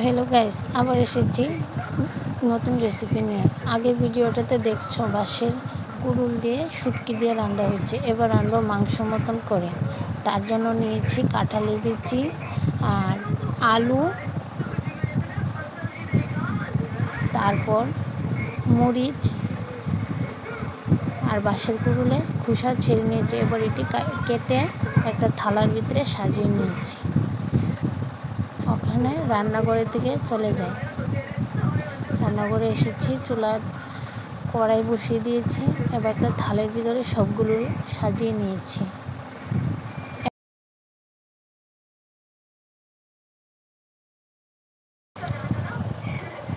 Hello guys, আবার এসেছি নতুন রেসিপি নিয়ে। আগের ভিডিওটাতে দেখছো বাঁশের কুড়ুল দিয়ে শুটকি দিয়ে রান্না হয়েছে। এবার রান্নাবো মাংস মতন করে। তার জন্য নিয়েছি কাঁঠালের বিচি আর আলু, তারপর মরিচ আর বাঁশের কুড়ুলে খোসা ছেড়ে নিয়েছি। এবার এটি কেটে একটা থালার ভিতরে সাজিয়ে নিয়েছি। ওখানে রান্নাঘরের দিকে চলে যাই। রান্নাঘরে এসেছি, চুলা কড়াই বসিয়ে দিয়েছি। এবার একটা থালের ভিতরে সবগুলো সাজিয়ে নিয়েছি।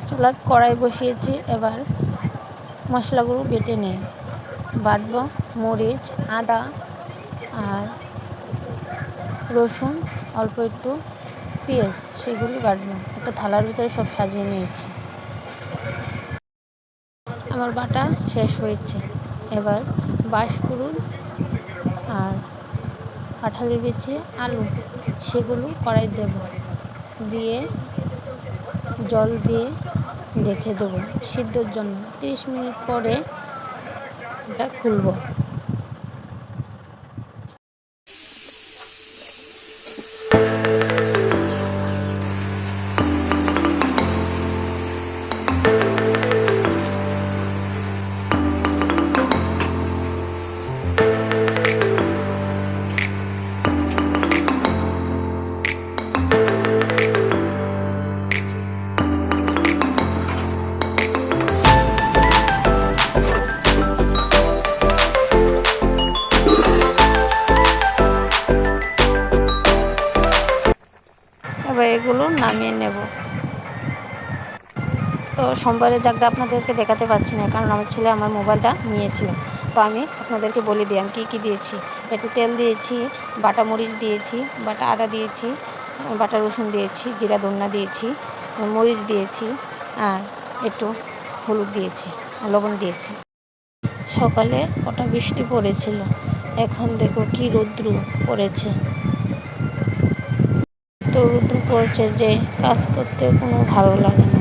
চুলা কড়াই বসিয়েছি, এবার মশলাগুলো বেটে নিই। বাটবো মরিচ, আদা আর রসুন, অল্প একটু পেঁয়াজ, সেগুলি বাটবো। একটা থালার ভিতরে সব সাজিয়ে নিয়েছি। আমার বাটা শেষ হয়েছে। এবার বাঁশকুড়ুল আর কাঁঠালের বিচি, আলু, সেগুলো কড়াই দেব, দিয়ে জল দিয়ে রেখে দেবো সিদ্ধর জন্য। 30 মিনিট পরে এটা খুলবো। এবার এগুলো নামিয়ে নেব। তো সোমবারের জাগটা আপনাদেরকে দেখাতে পারছি না, কারণ আমার ছেলে আমার মোবাইলটা নিয়েছিল। তো আমি আপনাদেরকে বলে দিই আমি কী দিয়েছি। একটু তেল দিয়েছি, বাটা মরিচ দিয়েছি, বাটা আদা দিয়েছি, বাটা রসুন দিয়েছি, জিরা ধনিয়া দিয়েছি, মরিচ দিয়েছি, আর একটু হলুদ দিয়েছি, লবণ দিয়েছি। সকালে ওটা বৃষ্টি পড়েছিল, এখন দেখো কি রৌদ্র পড়েছে। তো রৌদ্র পড়ছে যে কাজ করতে কোনো ভালো লাগে না।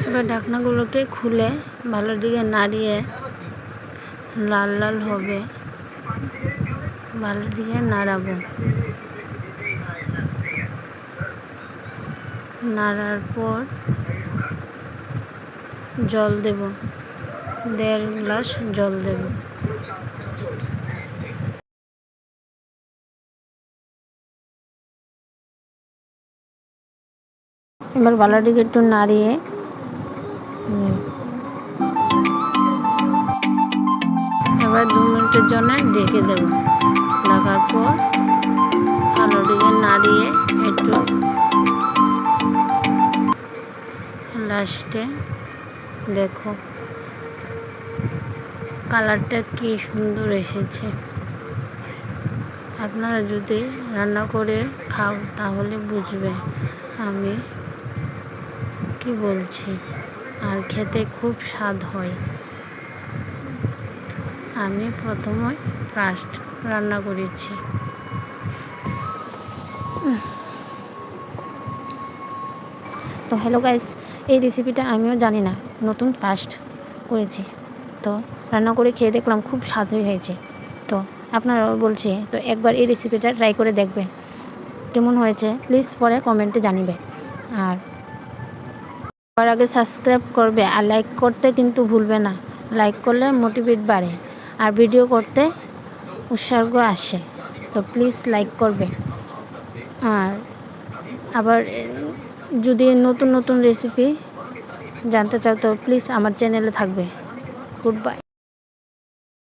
এবার ঢাকনাগুলোকে খুলে ভালো দিকে নাড়িয়ে লাল লাল হবে, ভালো দিকে নাড়াবো। নাড়ার পর জল দেব, 1.5 গ্লাস জল দেব। এবার ভালোটিকে একটু নাড়িয়ে এবার 2 মিনিটের জন্য ঢেকে দেব। ঢাকার পর ভালোটিকে নাড়িয়ে একটু লাস্টে দেখো কালারটা কি সুন্দর এসেছে। আপনারা যদি রান্না করে খাও তাহলে বুঝবে আমি কি বলছি, আর খেতে খুব স্বাদ হয়। আমি প্রথমে ফার্স্ট রান্না করেছি। তো হ্যালো গাইস, এই রেসিপিটা আমিও জানি না, নতুন ফার্স্ট করেছি। তো রান্না করে খেয়ে দেখলাম খুব স্বাদ হয়েছে। তো আপনারাও বলছি, তো একবার এই রেসিপিটা ট্রাই করে দেখবে কেমন হয়েছে, প্লিজ পরে কমেন্টে জানিবে। আর সবার আগে সাবস্ক্রাইব করবে আর লাইক করতে কিন্তু ভুলবে না। লাইক করলে মোটিভেট বাড়ে আর ভিডিও করতে উৎসাহ আসে। তো প্লিজ লাইক করবে। আর আবার যদি নতুন নতুন রেসিপি জানতে চাও তো প্লিজ আমার চ্যানেলে থাকবে। Good bye.